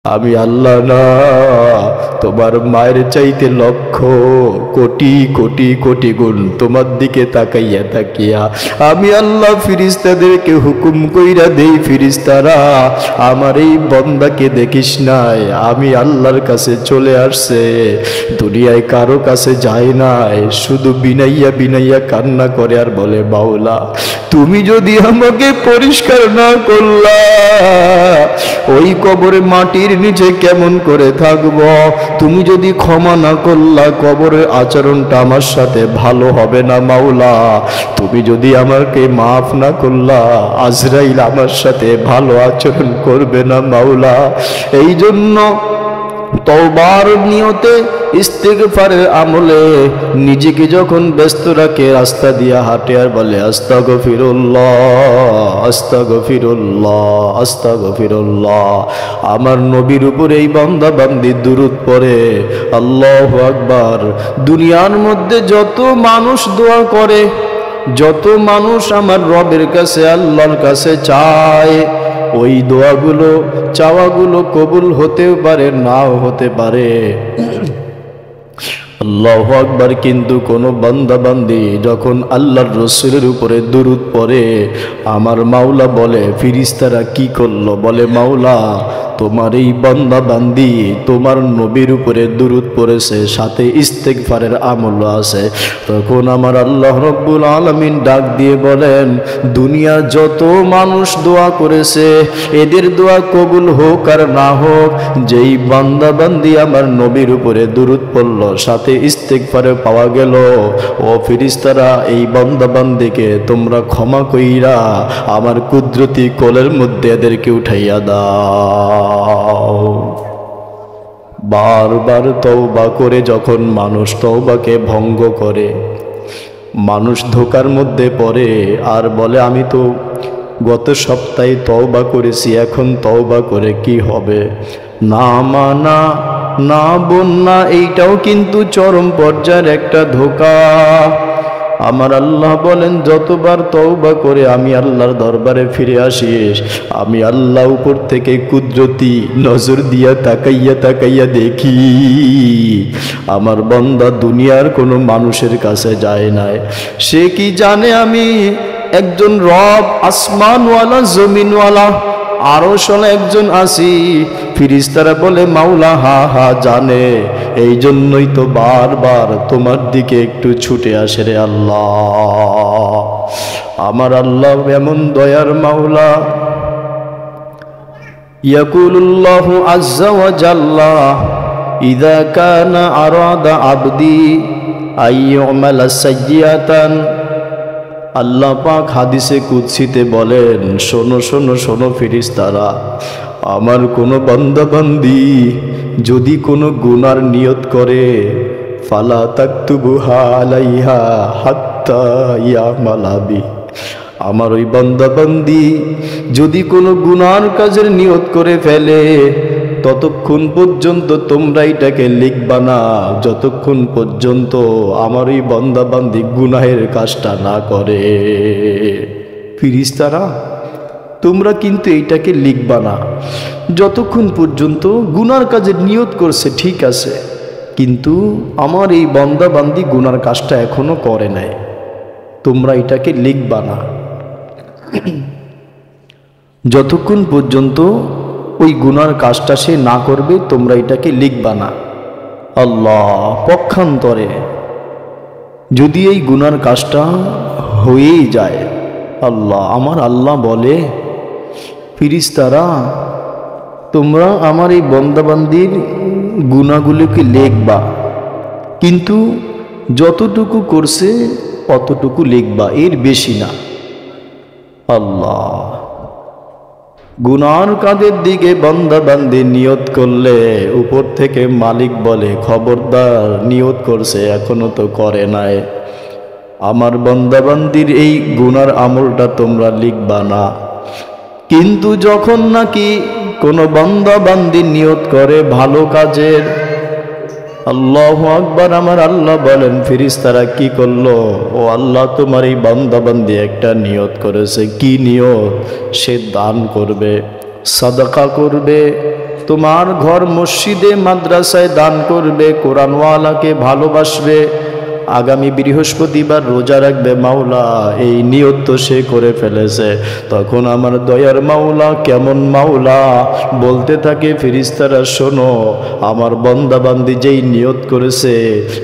আমি আল্লাহ না, তোমার মায়ের চাইতে লক্ষ কোটি কোটি কোটি গুণ তোমার দিকে তাকাইয়া তাকিয়া আমি আল্লাহ ফিরিস্তাদেরকে হুকুম কইরা দেই, ফিরিস্তারা আমার এই বন্দাকে দেখিস নাই, আমি আল্লাহর কাছে চলে আসছে, দুনিয়ায় কারো কাছে যায় নাই, শুধু বিনাইয়া বিনাইয়া কান্না করে আর বলে মাওলা তুমি যদি আমাকে পরিষ্কার না করলা ওই কবরে মাটির নিচে কেমন করে থাকব, তুমি যদি ক্ষমা না করলা কবরের আচরণটা আমার সাথে ভালো হবে না মাওলা, তুমি যদি আমাকে মাফ না করলা আজরাইল আমার সাথে ভালো আচরণ করবে না মাওলা। এই জন্য তওবার নিয়তে ইস্তিগফারের আমলে নিজেকে যখন ব্যস্ত রাখে রাস্তা দিয়া হাঁটে আর বলে আস্তাগফিরুল্লাহ আস্তাগফিরুল্লাহ আস্তাগফিরুল্লাহ, আমার নবীর উপরে এই বান্দা বান্দি দুরূদ পড়ে আল্লাহু আকবার। দুনিয়ার মধ্যে যত মানুষ দোয়া করে, যত মানুষ আমার রবের কাছে আল্লাহর কাছে চায়, ওই দোয়াগুলো চাওয়াগুলো কবুল হতেও পারে নাও হতে পারে। আল্লাহু আকবার। কিন্তু কোন বান্দা বান্দি যখন আল্লাহর রাসূলের উপরে দুরূদ পড়ে আমার মাওলা বলে ফেরেশতারা কি করলো, বলে মাওলা তোমার এই বান্দা বান্দি তোমার নবীর উপরে দুরূদ পড়েছে, সাথে ইস্তিগফারের আমল আছে। তখন আমার আল্লাহ রাব্বুল আলামিন ডাক দিয়ে বলেন দুনিয়ার যত মানুষ দোয়া করেছে এদের দোয়া কবুল হোক আর না হোক, যেই বান্দা বান্দি আমার নবীর উপরে দুরূদ পড়ল সাথে ইস্তিগফারে পাওয়া গেল, ও ফেরেশতারা এই বান্দা বান্দিকে তোমরা ক্ষমা কইরা আমার কুদরতি কোলের মধ্যে এদেরকে উঠাইয়া দাও। বারবার তওবা করে যখন মানুষ তওবাকে ভঙ্গ করে, মানুষ ধোঁকার মধ্যে পড়ে আর বলে আমি তো গত সপ্তাহে তওবা করেছি, এখন তওবা করে কি হবে, না মানা না বন্যা এইটাও কিন্তু চরম পর্যায়ের একটা ধোঁকা। আমার আল্লাহ বলেন যতবার তওবা করে আমি আল্লাহর দরবারে ফিরে আসিস আমি আল্লাহ উপর থেকে কুদরতি নজর দিয়া তাকাইয়া তাকাইয়া দেখি আমার বান্দা দুনিয়ার কোনো মানুষের কাছে যায় নাই, সে কি জানে আমি একজন রব, আসমানওয়ালা জমিনওয়ালা, আরশওয়ালা একজন আছি। ফেরেশতারা বলে মাওলা হা হা জানে, এই জন্যই তো বারবার তোমার দিকে একটু ছুটে আসে রে আল্লাহ। আমার আল্লাহ এমন দয়ার মাওলা। ইয়াকুলুল্লাহু আযজা ওয়া জাল্লা ইযা কানা আরাদা আবদি আইয়ুমালা সাইয়্যাতান, আল্লাহ পাক হাদিসে কুদসিতে বলেন শোনো শোনো শোনো ফেরেশতারা, আমার কোনো বান্দা বান্দি যদি কোনো গুনার নিয়ত করে ফালা তাকতুবুহা আলাইহা হাত্তা ইয়ামালা বি, আমার ওই বান্দা বান্দি যদি কোনো গুনার কাজের নিয়ত করে ফেলে ততক্ষণ পর্যন্ত তোমরা এটাকে লিখবা না যতক্ষণ পর্যন্ত আমার ওই বান্দা বান্দি গুনাহের কাজটা না করে। ফেরেশতারা তোমরা কিন্তু এইটাকে লিখবা না যতক্ষণ পর্যন্ত গুনার কাজের নিয়ত করছে, ঠিক আছে, কিন্তু আমার এই বান্দা বান্দি গুনার কাজটা এখনো করে নাই, তোমরা এটাকে লিখবা না যতক্ষণ পর্যন্ত ওই গুনার কাজটা সে না করবে তোমরা এটাকে লিখবা না। আল্লাহ পক্ষান্তরে যদি এই গুনার কাজটা হয়েই যায়, আল্লাহ আমার আল্লাহ বলে ফেরেশতারা তোমরা আমার এই বান্দাবান্দির গুনাহগুলোকে লিখবা, কিন্তু যতটুকু করছে অতটুকু লিখবা, এর বেশি না। আল্লাহ গুনার কাজের দিকে বান্দা বান্দি নিয়ত করলে উপর থেকে মালিক বলে খবরদার, নিয়ত করছে এখনো তো করে নাই, আমার বান্দা বান্দির এই গুনার আমলটা তোমরা লিখবা না। কিন্তু যখন নাকি কোনো বান্দা বান্দি নিয়ত করে ভালো কাজের, আল্লাহু আকবার, আমার আল্লাহ বলেন ফেরেশতারা কি করলো, ও আল্লাহ তোমার এই বান্দা বান্দি একটা নিয়ত করেছে, কি নিয়ত, সে দান করবে, সাদাকা করবে, তোমার ঘর মসজিদে মাদ্রাসায় দান করবে, কোরআনওয়ালাকে ভালোবাসবে, আগামী বৃহস্পতিবার রোজা রাখবে মাওলা, এই নিয়ত তো সে করে ফেলেছে। তখন আমার দয়ার মাওলা কেমন মাওলা, বলতে থাকে ফেরেশতারা শোনো, আমার বান্দা বান্দি যেই নিয়ত করেছে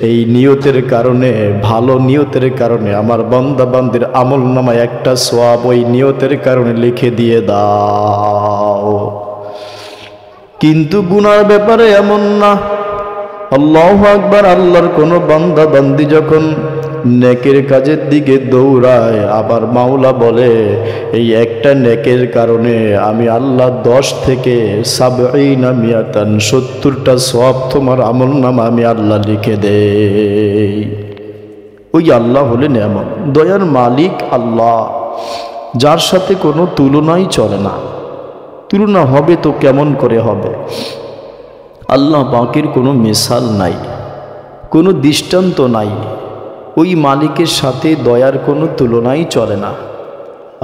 এই নিয়তের কারণে, ভালো নিয়তের কারণে আমার বান্দা বান্দির আমল নামায় একটা সওয়াব ওই নিয়তের কারণে লিখে দিয়ে দাও। কিন্তু গুনার ব্যাপারে এমন না। আল্লাহু আকবার। আল্লাহর কোনো বান্দা বান্দি যখন নেকের কাজের দিকে দৌড়ায়, আবার মাওলা বলে এই একটা নেকের কারণে আমি আল্লাহ 10 থেকে 70টা সওয়াব তোমার আমল নামা আমি আল্লাহ লিখে দেই। ওই আল্লাহ হলেন এমন দয়ার মালিক আল্লাহ, যার সাথে কোনো তুলনাই চলে না। তুলনা হবে তো কেমন করে হবে? আল্লাহ পাকের কোনো মিসাল নাই, কোনো দৃষ্টান্ত নাই। ওই মালিকের সাথে দয়ার কোনো তুলনাই চলে না।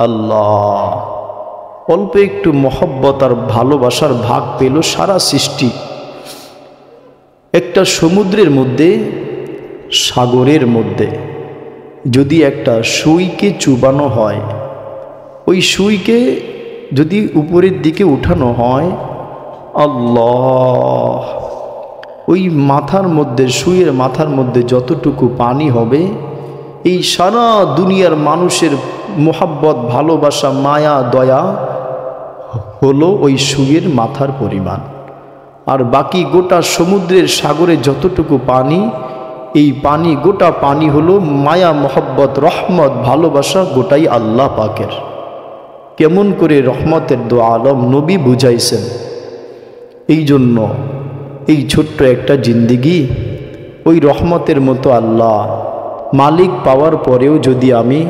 আল্লাহ অল্প একটু মহব্বত আর ভালোবাসার ভাগ পেল সারা সৃষ্টি। একটা সমুদ্রের মধ্যে, সাগরের মধ্যে যদি একটা সুইকে চুবানো হয়, ওই সুইকে যদি উপরের দিকে উঠানো হয়, আল্লাহ, ওই মাথার মধ্যে, সুইয়ের মাথার মধ্যে যতটুকু পানি হবে, এই সারা দুনিয়ার মানুষের মোহাব্বত, ভালোবাসা, মায়া, দয়া হলো ওই সুইয়ের মাথার পরিমাণ। আর বাকি গোটা সমুদ্রের, সাগরে যতটুকু পানি, এই পানি, গোটা পানি হলো মায়া, মোহাব্বত, রহমত, ভালোবাসা, গোটাই আল্লাহ পাকের। কেমন করে রহমতের দো আলম নবী বুঝাইছেন। এই জন্য এই ছোট্ট একটা জিন্দিগি ওই রহমতের মতো আল্লাহ মালিক পাওয়ার পরেও যদি আমি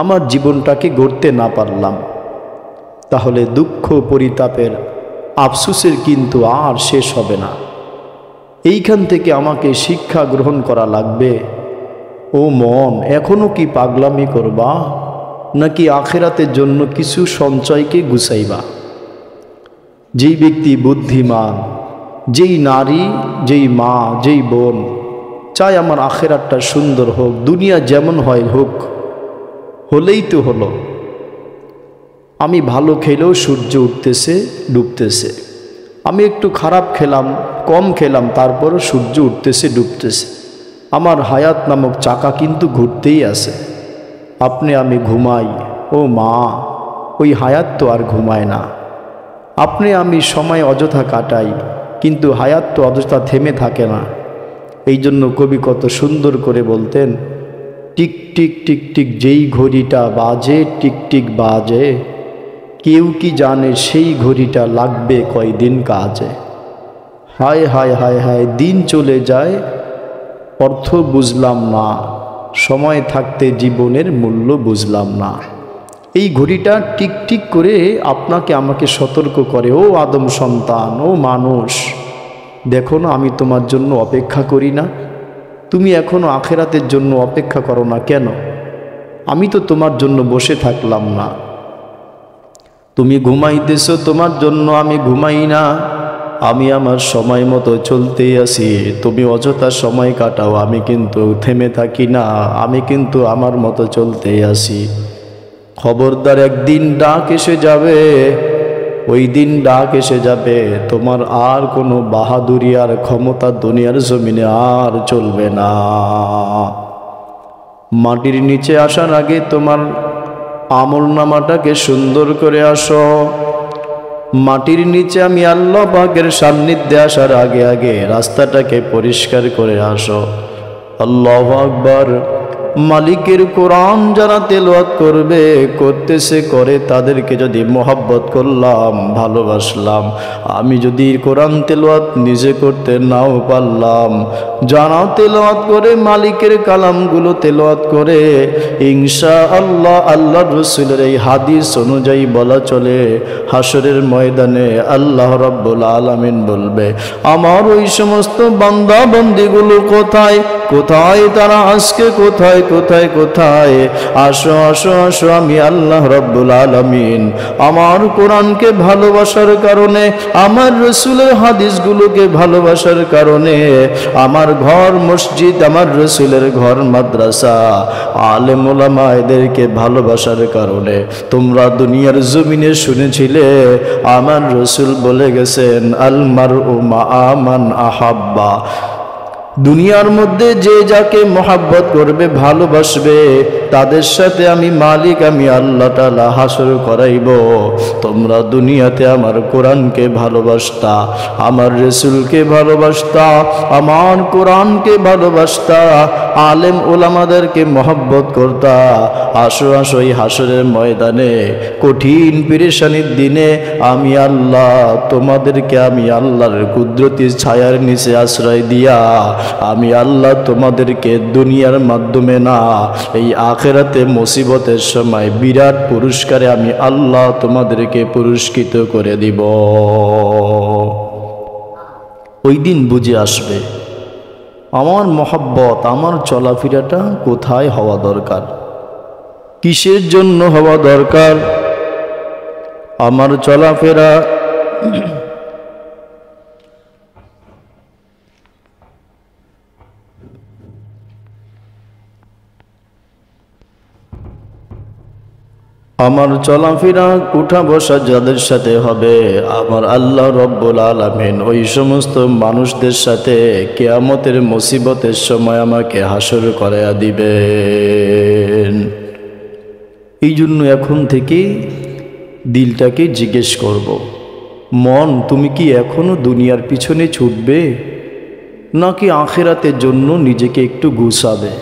আমার জীবনটাকে গড়তে না পারলাম, তাহলে দুঃখ, পরিতাপের, আফসোসের কিন্তু আর শেষ হবে না। এইখান থেকে আমাকে শিক্ষা গ্রহণ করা লাগবে। ও মন, এখনো কি পাগলামি করবা, নাকি আখিরাতের জন্য কিছু সঞ্চয়কে গুছাইবা? যেই ব্যক্তি বুদ্ধিমান, যেই নারী, যেই মা, যেই বোন চায় আমার আখিরাতটা সুন্দর হোক, দুনিয়া যেমন হয় হোক, হলেই তো হলো। আমি ভালো খেলেও সূর্য উঠতেছে, ডুবতেছে। আমি একটু খারাপ খেলাম, কম খেলাম, তারপরও সূর্য উঠতেছে, ডুবতেছে। আমার হায়াত নামক চাকা কিন্তু ঘুরতেই আছে। আপনি আমি ঘুমাই, ও মা, ওই হায়াত তো আর ঘুমায় না। আপনি আমি সময় অযথা কাটাই, কিন্তু হায়াত তো অযথা থেমে থাকে না। এই জন্য কবি কত সুন্দর করে বলতেন, টিক টিক টিক টিক যেই ঘড়িটা বাজে, টিক টিক বাজে, কেউ কি জানে সেই ঘড়িটা লাগবে কয়দিন কাজে। হায় হায় হায় হায়, দিন চলে যায়, অর্থ বুঝলাম না, সময় থাকতে জীবনের মূল্য বুঝলাম না। এই ঘড়িটা টিক টিক করে আপনাকে আমাকে সতর্ক করে, ও আদম সন্তান, ও মানুষ, দেখো না আমি তোমার জন্য অপেক্ষা করি না? তুমি এখনো আখিরাতের জন্য অপেক্ষা করো না কেন? আমি তো তোমার জন্য বসে থাকলাম না। তুমি ঘুমাইতেছো, তোমার জন্য আমি ঘুমাই না। আমি আমার সময় মতো চলতেই আসি, তুমি অযথা সময় কাটাও, আমি কিন্তু থেমে থাকি না, আমি কিন্তু আমার মতো চলতেই আসি। খবরদার, একদিন ডাক এসে যাবে, ওই দিন ডাক এসে যাবে, তোমার আর কোনো বাহাদুরি আর ক্ষমতা দুনিয়ার জমিনে আর চলবে না। মাটির নিচে আসার আগে তোমার আমলনামাটাকে সুন্দর করে আসো। মাটির নিচে আমি আল্লাহ পাকের সান্নিধ্যে আসার আগে আগে রাস্তাটাকে পরিষ্কার করে আসো। আল্লাহু আকবার। মালিকের কোরআন যারা তেলাওয়াত করবে, করতেছে, করে, তাদেরকে যদি মোহাব্বত করলাম, ভালোবাসলাম, আমি যদি কোরআন তেলাওয়াত নিজে করতে নাও পারলাম, যারা তেলাওয়াত করে, মালিকের কালামগুলো তেলাওয়াত করে, ইনশাআল্লাহ আল্লাহর রাসূলের এই হাদিস অনুযায়ী বলা চলে, হাসরের ময়দানে আল্লাহ রাব্বুল আলামিন বলবে, আমার ওই সমস্ত বান্দা বান্দিগুলো কোথায় কোথায়, তারা আজকে কোথায় কোথায় কোথায়। আসো আসো আসো, আমি আল্লাহ রব্বুল আলামিন আমার কোরআনকে ভালোবাসার কারণে, আমার রসুলের হাদিসগুলোকে ভালোবাসার কারণে, আমার ঘর মসজিদ, আমার রসুলের ঘর মাদ্রাসা, আলেম ওলামা এদেরকে ভালোবাসার কারণে তোমরা দুনিয়ার জমিনে শুনেছিলে আমার রসুল বলে গেছেন আল মারউ মা মান আহাব্বা, দুনিয়ার মধ্যে যে যাকে মহাব্বত করবে, ভালোবাসবে, তাদের সাথে আমি মালিক, আমি আল্লাহ তাআলা হাসর করাইব। তোমরা দুনিয়াতে আমার কোরআনকে ভালোবাসতা, আমার রসুলকে ভালোবাসতা, আমার কোরআনকে ভালোবাসতা, আলেম ওলামাদেরকে মহব্বত করতা। আসো আসো, এই হাসরের ময়দানে কঠিন পেরেশানির দিনে আমি আল্লাহ তোমাদেরকে, আমি আল্লাহর কুদরতি ছায়ার নিচে আশ্রয় দিয়া আমি আল্লাহ তোমাদেরকে দুনিয়ার মাধ্যমে না, এই আখিরাতে মুসিবতের সময় বিরাট পুরস্কারে আমি আল্লাহ তোমাদেরকে পুরস্কৃত করে দিব। ওই দিন বুঝে আসবে আমার মহব্বত, আমার চলাফেরাটা কোথায় হওয়া দরকার, কিসের জন্য হওয়া দরকার। আমার চলাফেরা আমার চলাফেরা উঠা বসা যাদের সাথে হবে, আমার আল্লাহ রব্বুল আলামিন ওই সমস্ত মানুষদের সাথে কিয়ামতের মুসিবতের সময় আমাকে হাসর করায়া দিবেন। এই জন্য এখন থেকে দিলটাকে জিজ্ঞেস করব, মন তুমি কি এখনো দুনিয়ার পিছনে ছুটবে, নাকি আখিরাতের জন্য নিজেকে একটু গুছাবে?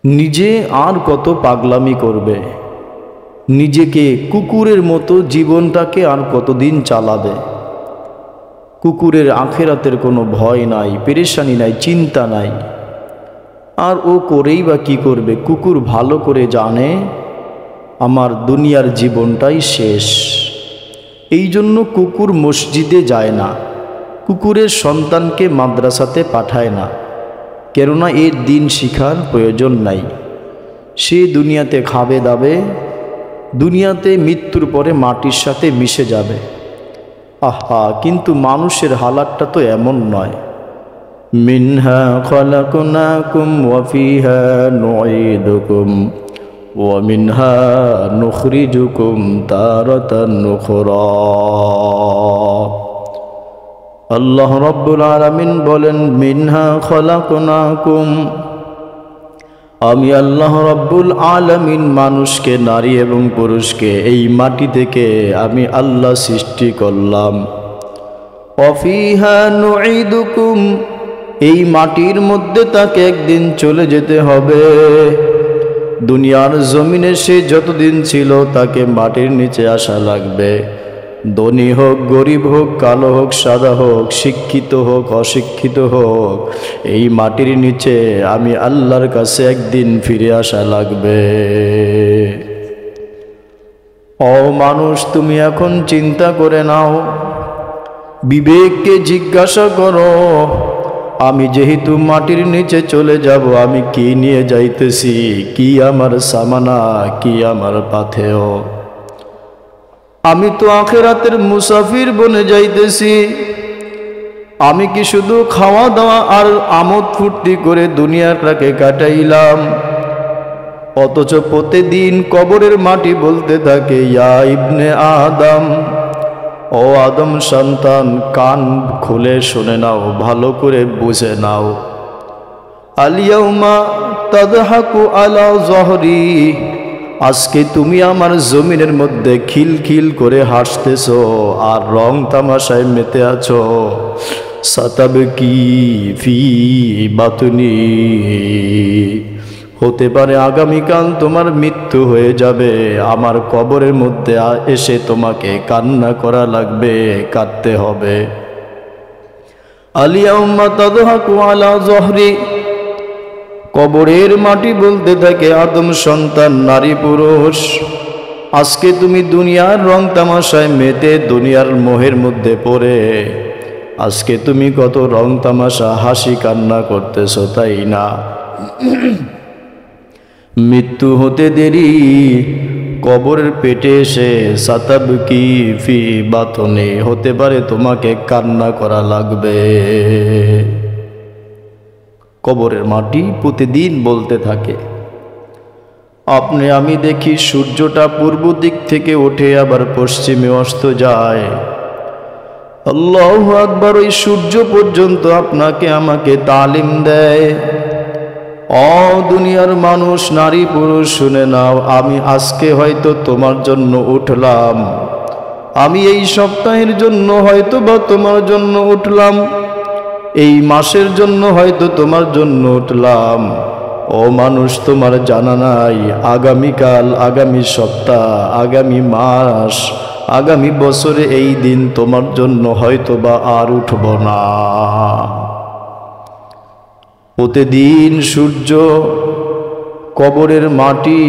নিজে আর কত পাগলামি করবে, নিজেকে কুকুরের মতো জীবনটাকে আর কতদিন চালাবে? কুকুরের আখিরাতের কোনো ভয় নাই, পেরেশানি নাই, চিন্তা নাই। আর ও করেই বা কি করবে? কুকুর ভালো করে জানে আমার দুনিয়ার জীবনটাই শেষ। এই জন্য কুকুর মসজিদে যায় না, কুকুরের সন্তানকে মাদ্রাসাতে পাঠায় না, কেননা এর দিন শিখার প্রয়োজন নাই। সে দুনিয়াতে খাবে দাবে, দুনিয়াতে মৃত্যুর পরে মাটির সাথে মিশে যাবে। আহা, কিন্তু মানুষের হালাতটা তো এমন নয়। মিনহা খলাকনাকুম ওয়া ফিহা নুঈদুকুম ওয়া মিনহা নুখরিজুকুম তারাতান উখরা। আল্লাহ রব্বুল আলামিন বলেন, মিনহা খলাকনাকুম, আমি আল্লাহ রব্বুল আলামিন মানুষকে, নারী এবং পুরুষকে এই মাটি থেকে আমি আল্লাহ সৃষ্টি করলাম। ওয়া ফিহা নুঈদুকুম, এই মাটির মধ্যে তাকে একদিন চলে যেতে হবে। দুনিয়ার জমিনে সে যতদিন ছিল তাকে মাটির নিচে আসা লাগবে। ধনী হোক, গরিব হোক, কালো হোক, সাদা হোক, শিক্ষিত হোক, অশিক্ষিত হোক, এই মাটির নিচে আমি আল্লাহর কাছে একদিন ফিরে আসা লাগবে। ও মানুষ, তুমি এখন চিন্তা করে নাও, বিবেককে জিজ্ঞাসা করো, আমি যেহেতু মাটির নিচে চলে যাব, আমি কি নিয়ে যাইতেছি? কি আমার সামানা, কি আমার পাথেয়? আমি তো আখিরাতের মুসাফির বনে যাইতেছি। আমি কি শুধু খাওয়া দাওয়া আর আমোদ ফুর্তি করে দুনিয়াটাকে কাটাইলাম? অথচ প্রতিদিন কবরের মাটি বলতে থাকে, ইয়া ইবনে আদম, ও আদম সন্তান, কান খুলে শুনে নাও, ভালো করে বুঝে নাও। আলিয়াউমা তাদহাকু আলা যহরি, আজকে তুমি আমার জমিনের মধ্যে খিলখিল করে হাসতেছো আর রং তামাশায় মেতে আছো। সাতাবকি ফি বাতুনি, হতে পারে আগামীকাল তোমার মৃত্যু হয়ে যাবে, আমার কবরের মধ্যে এসে তোমাকে কান্না করা লাগবে, কাঁদতে হবে। আলিয়াউম্মা তাদহাকু আলা যহরি, কবরের মাটি বলতে থাকে, আদম সন্তান, নারী পুরুষ, আজকে তুমি দুনিয়ার রং তামাশায় মেতে, দুনিয়ার মোহের মধ্যে পড়ে আজকে তুমি কত রং তামাশা, হাসি কান্না করতেছো, তাই না? মৃত্যু হতে দেরি কবরের পেটে এসে সাতাবকি ফি বাতনে, হতে পারে তোমাকে কান্না করা লাগবে। কবরের মাটি প্রতিদিন বলতে থাকে। আপনি আমি দেখি সূর্যটা পূর্ব দিক থেকে ওঠে আবার পশ্চিমে অস্ত যায়। আল্লাহু আকবার। ওই সূর্য পর্যন্ত আপনাকে আমাকে তালিম দেয়। দুনিয়ার মানুষ, নারী পুরুষ, শুনে নাও, আমি আজকে হয়তো তোমার জন্য উঠলাম, আমি এই সপ্তাহের জন্য হয়তো বা তোমার জন্য উঠলাম, এই মাসের জন্য হয়তো তোমার জন্য উঠলাম। ও মানুষ, তোমার জানা নাই আগামীকাল, আগামী সপ্তাহ, আগামী মাস, আগামী বছরে এই দিন তোমার জন্য হয়তো বা আর উঠব না। প্রতিদিন সূর্য, কবরের মাটি,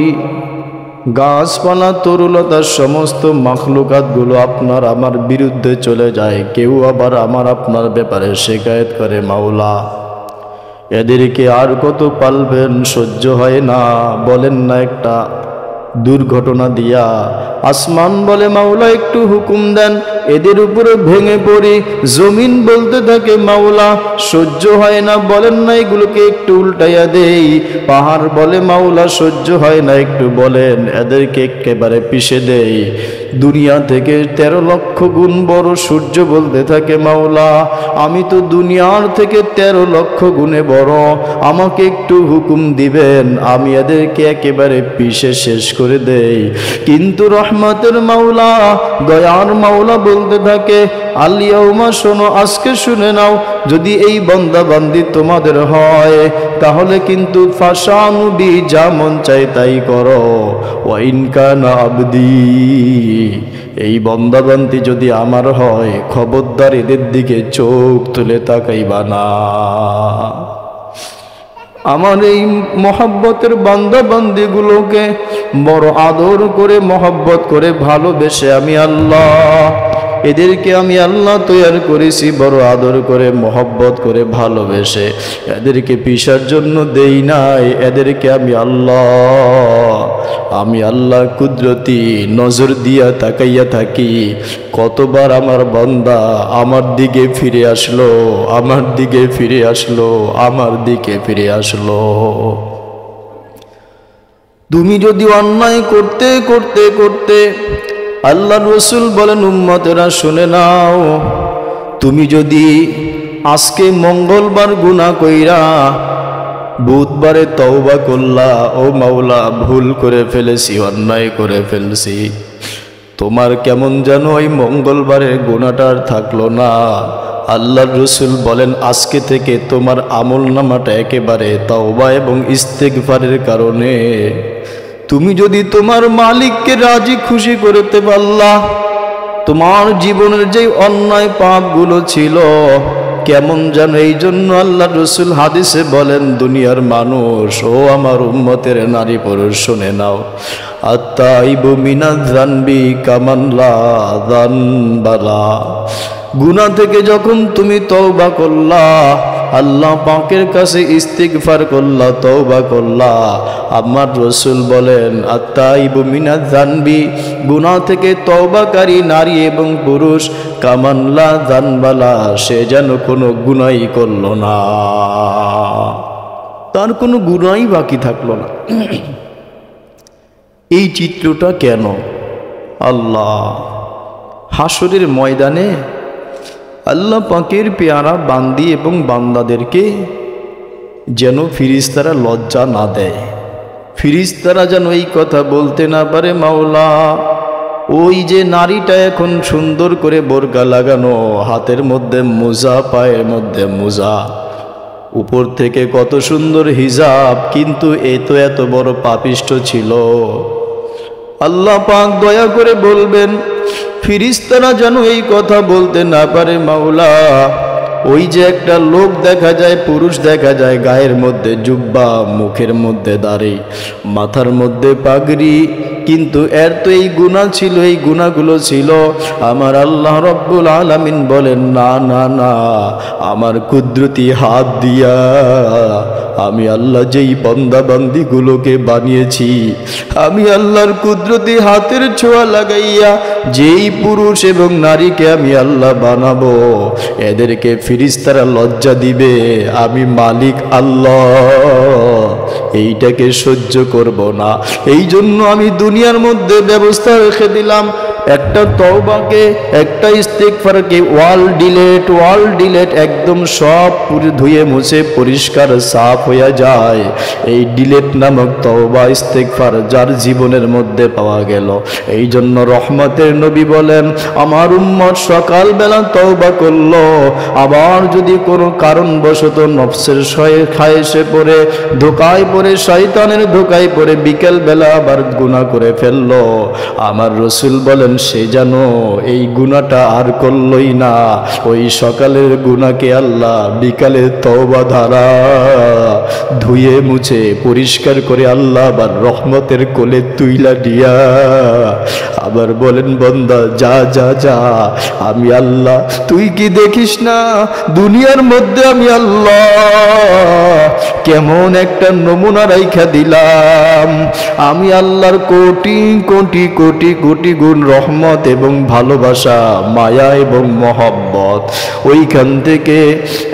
গাছপালা, তরুলতার সমস্ত মাখলুকাতগুলো আপনার আমার বিরুদ্ধে চলে যায়। কেউ আবার আমার আপনার ব্যাপারে শিকায়েত করে, মাওলা এদেরকে আর কত পালবেন, সহ্য হয় না। বলেন না একটা দুর্ঘটনা দিয়া আসমান বলে, মাওলা একটু হুকুম দেন, এদের উপরে ভেঙে পড়ি। জমিন বলতে থাকে, মাওলা সহ্য হয় না, বলেন না এগুলোকে একটু উল্টাইয়া দেই। পাহাড় বলে, মাওলা সহ্য হয় না, একটু বলেন এদেরকে একেবারে পিষে দেই। দুনিয়া থেকে 13 লক্ষ গুণ বড় সূর্য বলতে থাকে, মাওলা আমি তো দুনিয়ার থেকে 13 লক্ষ গুণে বড়, আমাকে একটু হুকুম দিবেন, আমি এদেরকে একেবারে পিষে শেষ করে দেই। কিন্তু রহমতের মাওলা, দয়ার মাওলা বলতে থাকে, আলিয়াউমা, শোনো, আজকে শুনে নাও, যদি এই বান্দা বান্দি তোমাদের হয় তাহলে কিন্তু ফাশানুবি, যা মন চাই তাই করো। ওয়াইন কানা আবদি, এই বান্দা বান্দি যদি আমার হয়, খবরদার এদের দিকে চোখ তুলে তাকাইবা না। আমার এই মহব্বতের বান্দা বান্দিগুলোকে বড় আদর করে, মহব্বত করে, ভালোবেসে আমি আল্লাহ, এদেরকে আমি আল্লাহ তৈরি করেছি বড় আদর করে, মহব্বত করে, ভালোবেসে। এদেরকে পিষার জন্য দেই নাই, এদেরকে আমি আল্লাহ কুদরতি নজর দিয়া তাকাইয়া থাকি। কতবার আমার বান্দা আমার দিকে ফিরে আসলো, আমার দিকে ফিরে আসলো, আমার দিকে ফিরে আসলো। তুমি যদি অন্যায় করতে করতে করতে, আল্লাহর রাসূল বলেন, উম্মতেরা শুনে নাও, তুমি যদি আজকে মঙ্গলবার গুনাহ কইরা বুধবারে তওবা করলা, ও মাওলা ভুল করে ফেলেছি, অন্যায় করে ফেলছি, তোমার কেমন যেন ওই মঙ্গলবারের গুনাহটা থাকলো না। আল্লাহর রাসূল বলেন, আজকে থেকে তোমার আমলনামাটা একেবারে তওবা এবং ইস্তেগফারের কারণে তুমি যদি তোমার মালিককে রাজি খুশি করতে পারলা, তোমার জীবনের যে অন্যায় পাপগুলো ছিল কেমন যেন, এই জন্য আল্লাহর রাসূল হাদিসে বলেন, দুনিয়ার মানুষ, ও আমার উম্মতের নারী পুরুষ শুনে নাও, আত্তাইবু মিনাজ যানবি কামান লা যানবালা, গুনাহ থেকে যখন তুমি তওবা করলা, আল্লাহ পাকের কাছে ইস্তিগফার করলা, তওবা করলা, আমার রাসূল বলেন, আত্তাইবু মিনাজ যানবি, গুনাহ থেকে তওবাকারী নারী এবং পুরুষ, কামান লা যানবালা, সে যেন কোনো গুনাহই করলো না, তার কোনো গুনাহই বাকি থাকলো না। এই চিত্রটা কেন? আল্লাহ হাসরের ময়দানে আল্লাহ পাকের পেয়ারা বান্দি এবং বান্দাদেরকে যেন ফিরিস্তারা লজ্জা না দেয়, ফিরিস্তারা যেন এই কথা বলতে না পারে, মাওলা ওই যে নারীটা এখন সুন্দর করে বোরকা লাগানো, হাতের মধ্যে মোজা, পায়ের মধ্যে মোজা, উপর থেকে কত সুন্দর হিজাব, কিন্তু এ তো এত বড় পাপিষ্ঠ ছিল। আল্লাহ পাক দয়া করে বলবেন, ফিরিস্তারা যেন এই কথা বলতে না পারে, মাওলা ওই যে একটা লোক দেখা যায়, পুরুষ দেখা যায়, গায়ের মধ্যে জুব্বা, মুখের মধ্যে দাড়ি, মাথার মধ্যে পাগড়ি, কিন্তু এর তো এই গুনাহ ছিল, এই গুনাহগুলো ছিল। আমার আল্লাহ রব্বুল আলামিন বলেন, না না না, আমার কুদরতি হাত দিয়া আমি আল্লাহ যেই বান্দা বান্দিগুলোকে বানিয়েছি, আমি আল্লাহর কুদরতি হাতের ছোঁয়া লাগাইয়া যেই পুরুষ এবং নারীকে আমি আল্লাহ বানাবো, এদেরকে ফেরেশতারা লজ্জা দিবে, আমি মালিক আল্লাহ এইটাকে সহ্য করব না। এই জন্য আমি দুনিয়ার মধ্যে ব্যবস্থা রেখে দিলাম, একটা তওবাকে, একটা ইস্তিগফারকে ওয়াল ডিলেট একদম সব পুরো ধুয়ে মুছে পরিষ্কার সাফ হয়ে যায়। এই ডিলেট নামক তওবা ইস্তিগফার যার জীবনের মধ্যে পাওয়া গেল, এই জন্য রহমতের নবী বলেন, আমার উম্মত সকালবেলা তওবা করলো, আবার যদি কোনো কারণবশত নফসের খায়েশে পড়ে, ধোকায় পড়ে, শয়তানের ধোকায় পড়ে বিকেলবেলা আবার গুনাহ করে ফেললো, আমার রসুল বলেন সে যেন এই গুনাহটা আর করলই না। ওই সকালের গুনাহকে আল্লাহ বিকালে তওবা ধারা ধুয়ে মুছে পরিষ্কার করে আল্লাহ আবার রহমতের কোলে তুইলা দিয়া আবার বলেন, বান্দা যা যা যা, আমি আল্লাহ, তুই কি দেখিস না দুনিয়ার মধ্যে আমি আল্লাহ কেমন একটা নমুনা রাইখা দিলাম। আমি আল্লাহর কোটি কোটি কোটি কোটি গুণ রহমত এবং ভালোবাসা, মায়া এবং মহব্বত, ওইখান থেকে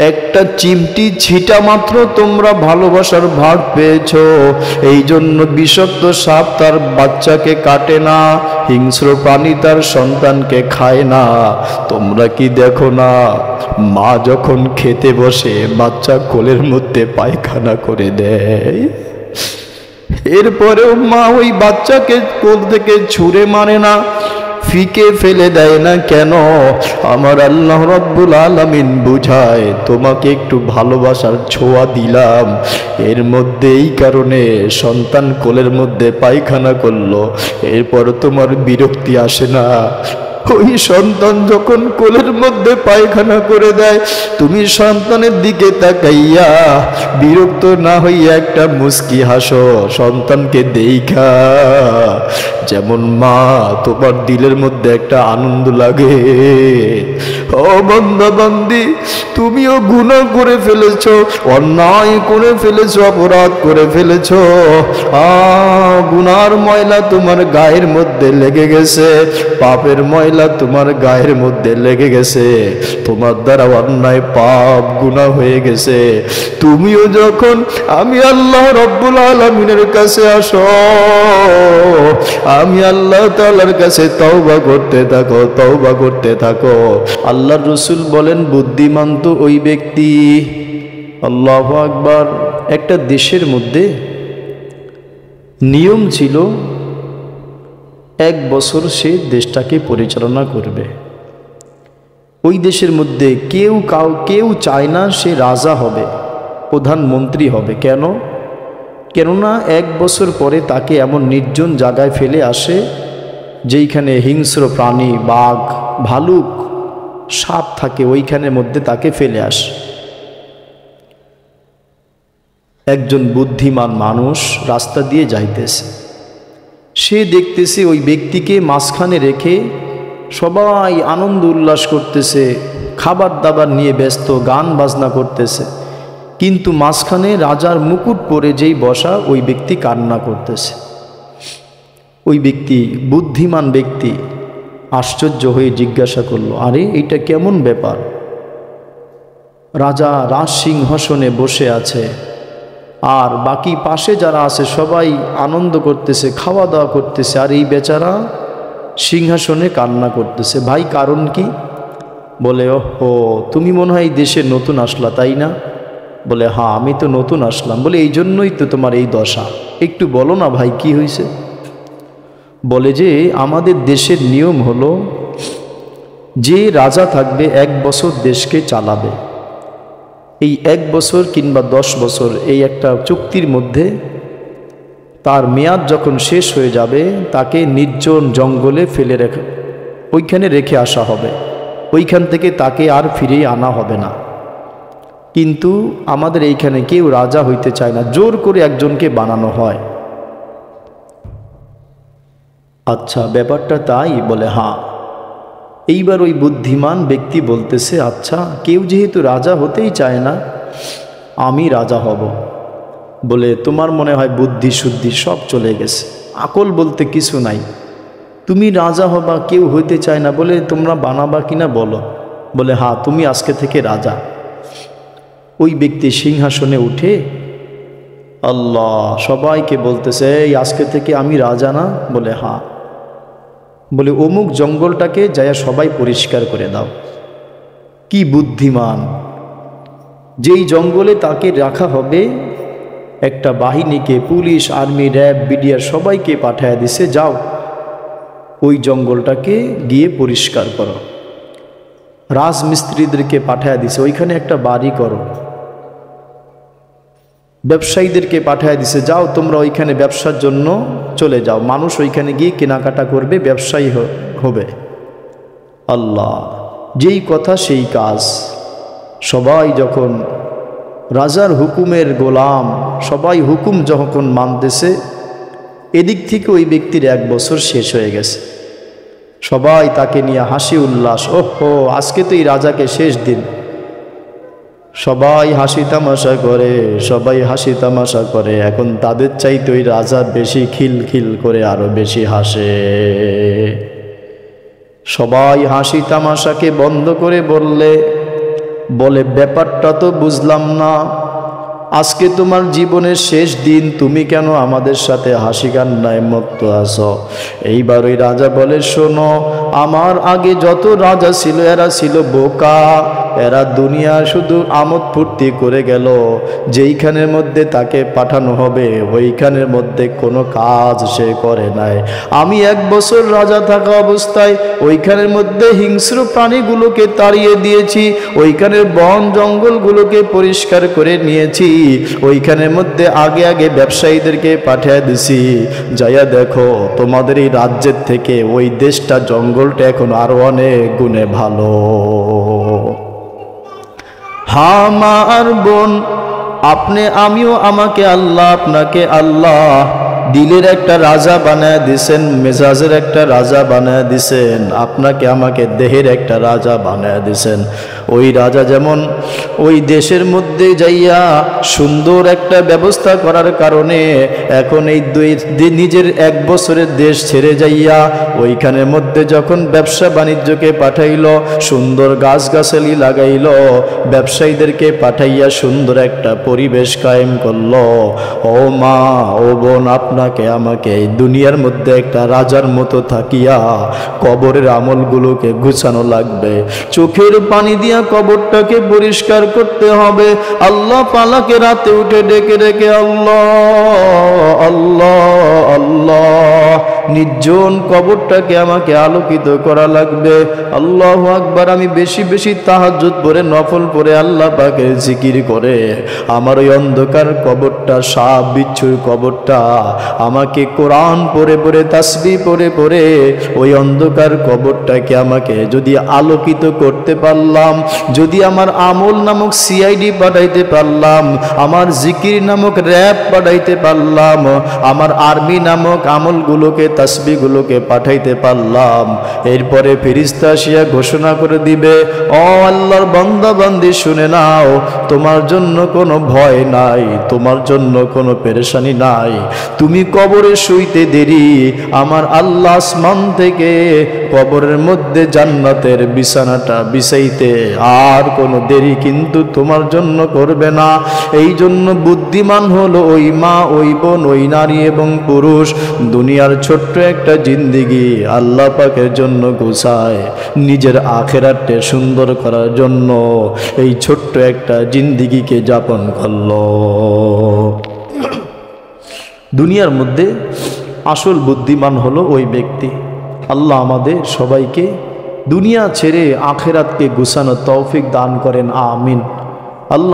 একটা চিমটি ছিটা মাত্র তোমরা ভালোবাসার ভাগ পেয়েছো। এই জন্য বিষাক্ত সাপ তার বাচ্চাকে কাটে না, হিংস্র প্রাণী তার সন্তানকে খায় না। তোমরা কি দেখো না, মা যখন খেতে বসে বাচ্চা কোলের মধ্যে পায়খানা করে দেয়, এরপরেও মা ওই বাচ্চাকে কোল থেকে ছুঁড়ে মারে না, ফিকে ফেলে দেয় না। কেন? আমার আল্লাহ রব্বুল আলামিন বুঝায়, তোমাকে একটু ভালোবাসার ছোঁয়া দিলাম, এর মধ্যে এই কারণে সন্তান কোলের মধ্যে পায়খানা করলো, এরপর তোমার বিরক্তি আসে না? ওই সন্তান যখন কোলের মধ্যে পায়খানা করে দেয়, তুমি সন্তানের দিকে তাকাইয়া বিরক্ত না হইয়া একটা মুস্কি হাসো সন্তানকে দেইখা। যেমন মা, তোমার দিলের মধ্যে একটা আনন্দ লাগে। ও বান্দা বান্দি, তুমিও গুনাহ করে ফেলেছো, অন্যায় করে ফেলেছো, অপরাধ করে ফেলেছো, গুনার ময়লা তোমার গায়ের মধ্যে লেগে গেছে, পাপের ময়লা তোমার গায়ের মধ্যে লেগে গেছে, তোমার দ্বারা অন্যায় পাপ গুনাহ হয়ে গেছে। তুমিও যখন আমি আল্লাহ রব্বুল আলামিনের কাছে আসো, আমি আল্লাহ তাআলার কাছে তওবা করতে থাকো, তওবা করতে থাকো। আল্লাহর রাসূল বলেন, বুদ্ধিমান তো ওই ব্যক্তি। আল্লাহু আকবার। একটা দেশের মধ্যে নিয়ম ছিল, 1 বছর সে দেশটাকে পরিচালনা করবে। ওই দেশের মধ্যে কেউ চায় না সে রাজা হবে, প্রধানমন্ত্রী হবে। কেন? কেননা 1 বছর পরে তাকে এমন নির্জন জায়গায় ফেলে আসে যেইখানে হিংস্র প্রাণী, বাঘ, ভালুক, সাপ থাকে, ওইখানের মধ্যে তাকে ফেলে আসে। একজন বুদ্ধিমান মানুষ রাস্তা দিয়ে যাইতেছে, সে দেখতেছে ওই ব্যক্তিকে মাঝখানে রেখে সবাই আনন্দ উল্লাস করতেছে, খাবার দাবার নিয়ে ব্যস্ত, গান বাজনা করতেছে, কিন্তু মাঝখানে রাজার মুকুট পরে যেই বসা ওই ব্যক্তি কান্না করতেছে। ওই ব্যক্তি, বুদ্ধিমান ব্যক্তি, আশ্চর্য হয়ে জিজ্ঞাসা করলো, আরে এটা কেমন ব্যাপার? রাজা রাজ সিংহাসনে বসে আছে, আর বাকি পাশে যারা আছে সবাই আনন্দ করতেছে, খাওয়া দাওয়া করতেছে, আর এই বেচারা সিংহাসনে কান্না করতেছে। ভাই, কারণ কি? বলে, ও তুমি মনে হয় এই দেশে নতুন আসলা, তাই না? বলে, হ্যাঁ আমি তো নতুন আসলাম। বলে, এই জন্যই তো তোমার এই দশা, একটু বলো না ভাই কি হয়েছে? বলে যে আমাদের দেশের নিয়ম হলো, যে রাজা থাকবে 1 বছর দেশকে চালাবে, এই 1 বছর কিংবা 10 বছর এই একটা চুক্তির মধ্যে তার মেয়াদ যখন শেষ হয়ে যাবে তাকে নির্জন জঙ্গলে ফেলে ওইখানে রেখে আসা হবে, ওইখান থেকে তাকে আর ফিরিয়ে আনা হবে না। কিন্তু আমাদের এইখানে কেউ রাজা হইতে চায় না, জোর করে একজনকে বানানো হয়। আচ্ছা ব্যাপারটা তাই? বলে হ্যাঁ। এইবার ওই বুদ্ধিমান ব্যক্তি বলতেছে, আচ্ছা কেউ যেহেতু রাজা হতেই চায় না, আমি রাজা হব। বলে তোমার মনে হয় বুদ্ধি শুদ্ধি সব চলে গেছে, আকল বলতে কিছু নাই, তুমি রাজা হবা, কেউ হইতে চায় না, বলে তোমরা বানাবা কিনা বলো। বলে হ্যাঁ, তুমি আজকে থেকে রাজা। ওই ব্যক্তি সিংহাসনে উঠে আল্লাহ সবাইকে বলতেছে, এই আজকে থেকে আমি রাজা না? বলে হ্যাঁ। বলে অমুক জঙ্গলটাকে যায়া সবাই পরিষ্কার করে দাও। কি বুদ্ধিমান! যেই জঙ্গলে তাকে রাখা হবে, একটা বাহিনীকে, পুলিশ, আর্মি, র্যাব, বিডিআর সবাইকে পাঠায় দিছে, যাও ওই জঙ্গলটাকে গিয়ে পরিষ্কার করো। রাজমিস্ত্রিদেরকে পাঠায় দিছে, ওইখানে একটা বাড়ি করো। ব্যবসায়ীদেরকে পাঠায় দিছে, যাও তোমরা ওইখানে ব্যবসার জন্য চলে যাও, মানুষ ওইখানে গিয়ে কেনাকাটা করবে, ব্যবসায়ী হবে। আল্লাহ, যেই কথা সেই কাজ। সবাই যখন রাজার হুকুমের গোলাম, সবাই হুকুম যখন মানতেছে, এদিক থেকে ওই ব্যক্তির 1 বছর শেষ হয়ে গেছে। সবাই তাকে নিয়ে হাসি উল্লাস, ওহো আজকে তো এই রাজাকে শেষ দিন। সবাই হাসি তামাশা করে, সবাই হাসি তামাশা করে। এখন তাদের চাইতে ওই রাজা বেশি খিলখিল করে আরো বেশি হাসে। সবাই হাসি তামাশাকে বন্ধ করে বলে ব্যাপারটা তো বুঝলাম না, আজকে তোমার জীবনের শেষ দিন, তুমি কেন আমাদের সাথে হাসি কান্নায় মত্ত আছো? এইবার ওই রাজা বলে, শোনো, আমার আগে যত রাজা ছিল এরা ছিল বোকা, এরা দুনিয়া শুধু আমোদ ফুর্তি করে গেল, যেইখানের মধ্যে তাকে পাঠানো হবে ওইখানের মধ্যে কোনো কাজ সে করে নাই। আমি 1 বছর রাজা থাকা অবস্থায় ওইখানের মধ্যে হিংস্র প্রাণীগুলোকে তাড়িয়ে দিয়েছি, ওইখানের বন জঙ্গলগুলোকে পরিষ্কার করে নিয়েছি, ওইখানের মধ্যে আগে আগে ব্যবসায়ীদেরকে পাঠিয়ে দিছি, যাইয়া দেখো তোমাদের এই রাজ্যের থেকে ওই দেশটা, জঙ্গলটা এখন আরো অনেক গুণে ভালো। হ্যাঁ মা আর বোন, আমিও আমাকে আল্লাহ, আপনাকে আল্লাহ দিলের একটা রাজা বানায় দিছেন, মেজাজের একটা রাজা বানায় দিছেন, আপনাকে আমাকে দেহের একটা রাজা বানায় দিছেন। ওই রাজা যেমন ওই দেশের মধ্যে যাইয়া সুন্দর একটা ব্যবস্থা করার কারণে এখন এই নিজের 1 বছরের দেশ ছেড়ে যাইয়া ওইখানের মধ্যে যখন ব্যবসা বাণিজ্যকে পাঠাইল, সুন্দর গাছগাছালি লাগাইল, ব্যবসায়ীদেরকে পাঠাইয়া সুন্দর একটা পরিবেশ কায়েম করলো। ও মা, ও বোন, আপনাকে আমাকে এই দুনিয়ার মধ্যে একটা রাজার মতো থাকিয়া কবরের আমলগুলোকে গুছানো লাগবে, চোখের পানি দিয়া কবরটাকে পরিষ্কার করতে হবে। আল্লাহ পালাকে রাতে উঠে ডেকে ডেকে আল্লাহ আল্লাহ আল্লাহ, নির্জন কবরটাকে আমাকে আলোকিত করা লাগবে। আল্লাহু আকবার। আমি বেশি বেশি তাহাজ্জুদ পড়ে, নফল পড়ে, আল্লাহ পাকের জিকির করে আমার ওই অন্ধকার কবরটা, সাপ বিচ্ছুর কবরটা, আমাকে কোরআন পড়ে পড়ে, তাসবিহ পড়ে পড়ে ওই অন্ধকার কবরটাকে আমাকে যদি আলোকিত করতে পারলাম, যদি আমার আমল নামক সিআইডি পাঠাইতে পারলাম, আমার জিকির নামক র‍্যাব পাঠাইতে পারলাম, আমার আর্মি নামক আমলগুলোকে, তাসবিহগুলোকে পাঠাইতে পারলাম, এরপরে ফেরেশতা আসিয়া ঘোষণা করে দিবে, ও আল্লাহর বান্দা বান্দি শুনে নাও, তোমার জন্য কোনো ভয় নাই, তোমার জন্য কোনো পেরেশানি নাই, তুমি কবরে শুইতে দেরি, আমার আল্লাহ আসমান থেকে কবরের মধ্যে জান্নাতের বিছানাটা বিছাইতে আর কোনো দেরি কিন্তু তোমার জন্য করবে না। এই জন্য বুদ্ধিমান হলো ওই মা, ওই বোন, ওই নারী এবং পুরুষ দুনিয়ার ছোট্ট একটা জিন্দেগি আল্লাহ পাকের জন্য গুছায়, নিজের আখিরাতকে সুন্দর করার জন্য এই ছোট্ট একটা জিন্দেগিকে যাপন করলো। দুনিয়ার মধ্যে আসল বুদ্ধিমান হলো ওই ব্যক্তি। আল্লাহ আমাদের সবাইকে দুনিয়া ছেড়ে আখিরাতকে গুছানোর তৌফিক দান করেন, আমিন। আল্লাহ